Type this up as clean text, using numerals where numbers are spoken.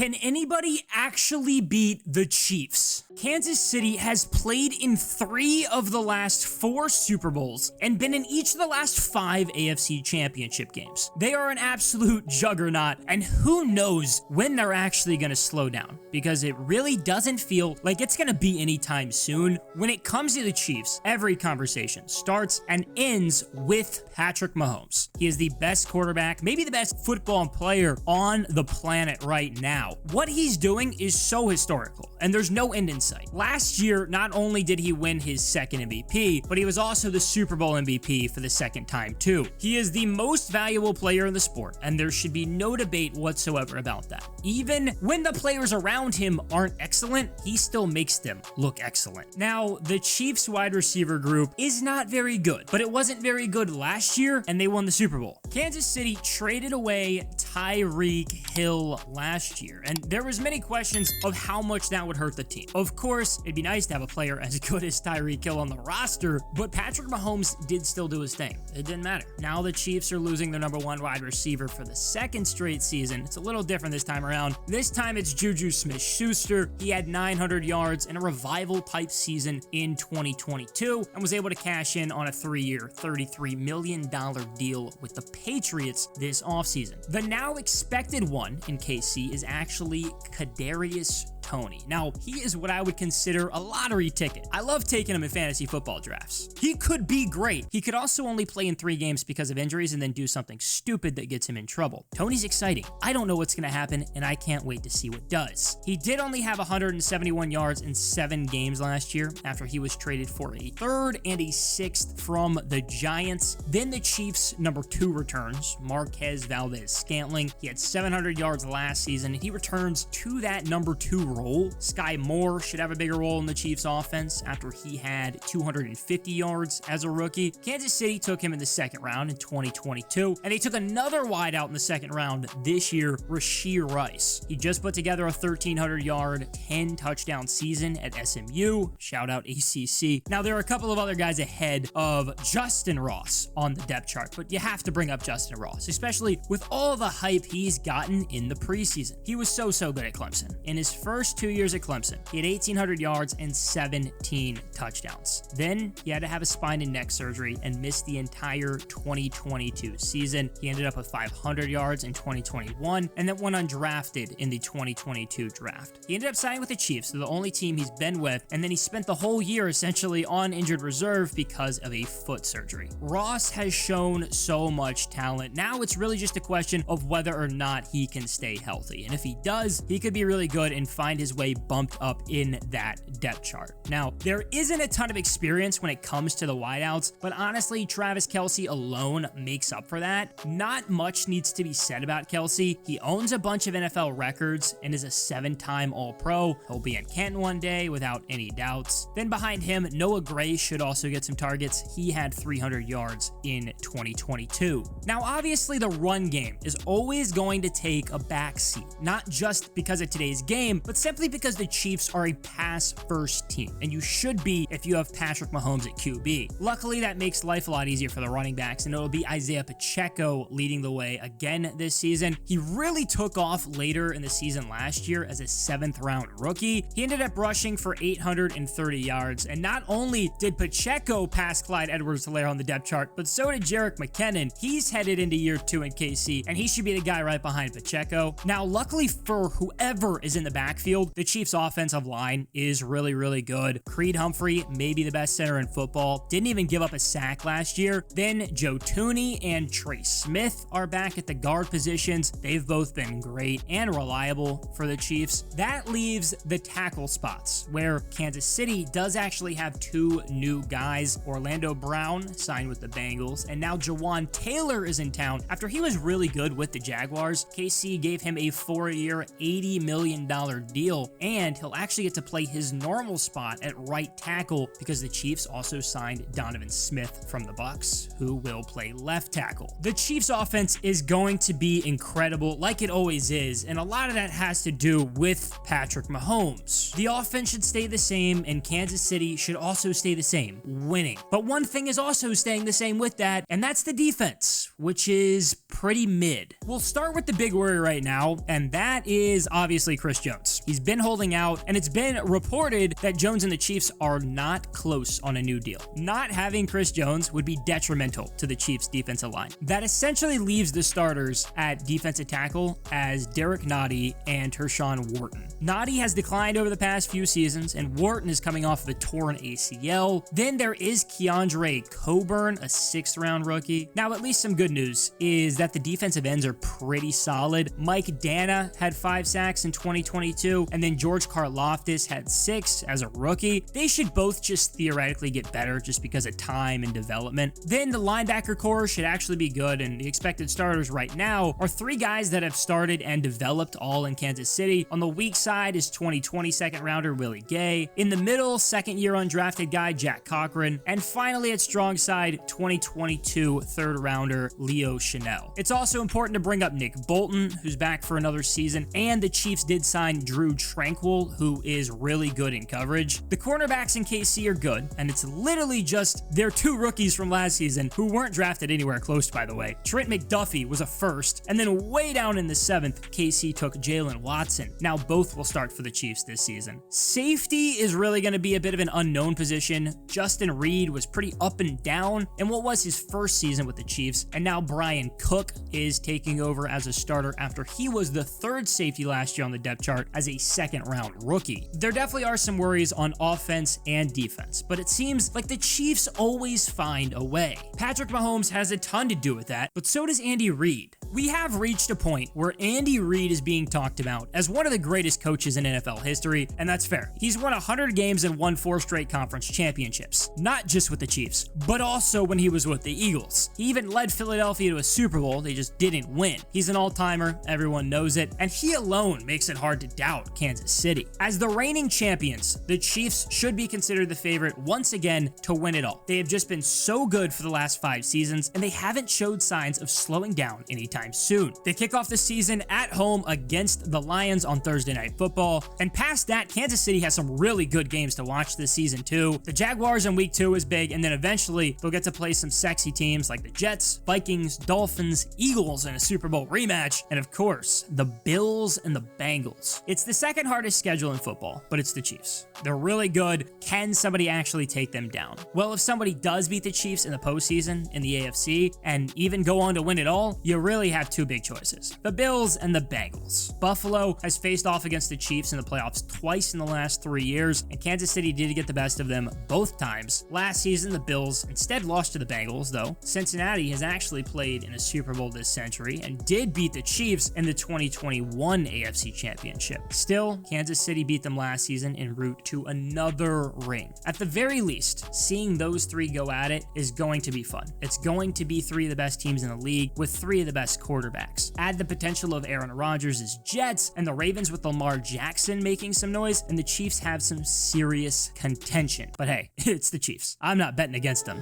Can anybody actually beat the Chiefs? Kansas City has played in 3 of the last 4 Super Bowls and been in each of the last 5 AFC Championship games. They are an absolute juggernaut, and who knows when they're actually going to slow down, because it really doesn't feel like it's going to be anytime soon. When it comes to the Chiefs, every conversation starts and ends with Patrick Mahomes. He is the best quarterback, maybe the best football player on the planet right now. What he's doing is so historical, and there's no end in sight. Last year, not only did he win his second MVP, but he was also the Super Bowl MVP for the second time too. He is the most valuable player in the sport, and there should be no debate whatsoever about that. Even when the players around him aren't excellent, he still makes them look excellent. Now, the Chiefs wide receiver group is not very good, but it wasn't very good last year, and they won the Super Bowl. Kansas City traded away Tyreek Hill last year, and there was many questions of how much that would hurt the team. Of course, it'd be nice to have a player as good as Tyreek Hill on the roster, but Patrick Mahomes did still do his thing. It didn't matter. Now the Chiefs are losing their number 1 wide receiver for the 2nd straight season. It's a little different this time around. This time it's Juju Smith-Schuster. He had 900 yards in a revival-type season in 2022 and was able to cash in on a 3-year, $33 million deal with the Patriots this offseason. The now expected one in KC is actually Kadarius Toney. Now, he is what I would consider a lottery ticket. I love taking him in fantasy football drafts. He could be great. He could also only play in 3 games because of injuries and then do something stupid that gets him in trouble. Toney's exciting. I don't know what's going to happen, and I can't wait to see what does. He did only have 171 yards in 7 games last year after he was traded for a 3rd and a 6th from the Giants. Then the Chiefs' number 2 returns, Marquez Valdes-Scantling. He had 700 yards last season, and he returns to that number 2 role. Sky Moore should have a bigger role in the Chiefs offense after he had 250 yards as a rookie. Kansas City took him in the 2nd round in 2022, and they took another wideout in the 2nd round this year, Rashee Rice. He just put together a 1,300-yard, 10-touchdown season at SMU. Shout out ACC. Now, there are a couple of other guys ahead of Justin Ross on the depth chart, but you have to bring up Justin Ross, especially with all the hype he's gotten in the preseason. He was so good at Clemson. In his first 2 years at Clemson, he had 1,800 yards and 17 touchdowns. Then he had to have a spine and neck surgery and missed the entire 2022 season. He ended up with 500 yards in 2021 and then went undrafted in the 2022 draft. He ended up signing with the Chiefs, the only team he's been with, and then he spent the whole year essentially on injured reserve because of a foot surgery. Ross has shown so much talent. Now it's really just a question of whether or not he can stay healthy. And if he does, he could be really good and find his way bumped up in that depth chart. Now, there isn't a ton of experience when it comes to the wideouts, but honestly, Travis Kelce alone makes up for that. Not much needs to be said about Kelce. He owns a bunch of NFL records and is a 7-time All-Pro. He'll be in Canton one day without any doubts. Then behind him, Noah Gray should also get some targets. He had 300 yards in 2022. Now, obviously, the run game is always going to take a backseat, not just because of today's game, but simply because the Chiefs are a pass-first team, and you should be if you have Patrick Mahomes at QB. Luckily, that makes life a lot easier for the running backs, and it'll be Isaiah Pacheco leading the way again this season. He really took off later in the season last year as a 7th-round rookie. He ended up rushing for 830 yards, and not only did Pacheco pass Clyde Edwards-Helaire on the depth chart, but so did Jerick McKinnon. He's headed into year 2 in KC, and he should be the guy right behind Pacheco. Now, luckily for whoever is in the backfield, the Chiefs' offensive line is really good. Creed Humphrey, maybe the best center in football, didn't even give up a sack last year. Then Joe Thuney and Trey Smith are back at the guard positions. They've both been great and reliable for the Chiefs. That leaves the tackle spots, where Kansas City does actually have 2 new guys. Orlando Brown signed with the Bengals, and now Jawan Taylor is in town. After he was really good with the Jaguars, KC gave him a 4-year, $80 million deal deal, and he'll actually get to play his normal spot at right tackle because the Chiefs also signed Donovan Smith from the Bucs, who will play left tackle. The Chiefs offense is going to be incredible, like it always is, and a lot of that has to do with Patrick Mahomes. The offense should stay the same, and Kansas City should also stay the same, winning. But one thing is also staying the same with that, and that's the defense, which is pretty mid. We'll start with the big worry right now, and that is obviously Chris Jones. He's been holding out, and it's been reported that Jones and the Chiefs are not close on a new deal. Not having Chris Jones would be detrimental to the Chiefs' defensive line. That essentially leaves the starters at defensive tackle as Derek Nottie and Tershawn Wharton. Nottie has declined over the past few seasons, and Wharton is coming off of a torn ACL. Then there is Keandre Coburn, a 6th-round rookie. Now, at least some good news is that the defensive ends are pretty solid. Mike Dana had 5 sacks in 2022, and then George Karlaftis had 6 as a rookie. They should both just theoretically get better just because of time and development. Then the linebacker core should actually be good, and the expected starters right now are 3 guys that have started and developed all in Kansas City. On the weak side is 2020 2nd-rounder Willie Gay. In the middle, 2nd-year undrafted guy Jack Cochran. And finally at strong side, 2022 3rd-rounder Leo Chanel. It's also important to bring up Nick Bolton, who's back for another season, and the Chiefs did sign Drew Tranquil, who is really good in coverage. The cornerbacks in KC are good, and it's literally just their 2 rookies from last season who weren't drafted anywhere close, by the way. Trent McDuffie was a 1st, and then way down in the 7th, KC took Jalen Watson. Now both will start for the Chiefs this season. Safety is really going to be a bit of an unknown position. Justin Reed was pretty up and down in what was his first season with the Chiefs, and now Brian Cook is taking over as a starter after he was the 3rd safety last year on the depth chart as a 2nd-round rookie. There definitely are some worries on offense and defense, but it seems like the Chiefs always find a way. Patrick Mahomes has a ton to do with that, but so does Andy Reid. We have reached a point where Andy Reid is being talked about as one of the greatest coaches in NFL history, and that's fair. He's won 100 games and won 4 straight conference championships, not just with the Chiefs, but also when he was with the Eagles. He even led Philadelphia to a Super Bowl, they just didn't win. He's an all-timer, everyone knows it, and he alone makes it hard to doubt Kansas City. As the reigning champions, the Chiefs should be considered the favorite once again to win it all. They have just been so good for the last 5 seasons, and they haven't showed signs of slowing down anytime soon. They kick off the season at home against the Lions on Thursday Night Football, and past that, Kansas City has some really good games to watch this season too. The Jaguars in week 2 is big, and then eventually they'll get to play some sexy teams like the Jets, Vikings, Dolphins, Eagles in a Super Bowl rematch, and of course, the Bills and the Bengals. It's the 2nd hardest schedule in football, but it's the Chiefs. They're really good. Can somebody actually take them down? Well, if somebody does beat the Chiefs in the postseason in the AFC and even go on to win it all, you really have 2 big choices: the Bills and the Bengals. Buffalo has faced off against the Chiefs in the playoffs twice in the last 3 years, and Kansas City did get the best of them both times. Last season, the Bills instead lost to the Bengals, though. Cincinnati has actually played in a Super Bowl this century and did beat the Chiefs in the 2021 AFC Championship. Still, Kansas City beat them last season en route to another ring. At the very least, seeing those 3 go at it is going to be fun. It's going to be 3 of the best teams in the league with 3 of the best quarterbacks. Add the potential of Aaron Rodgers' Jets and the Ravens with Lamar Jackson making some noise, and the Chiefs have some serious contention. But hey, it's the Chiefs. I'm not betting against them.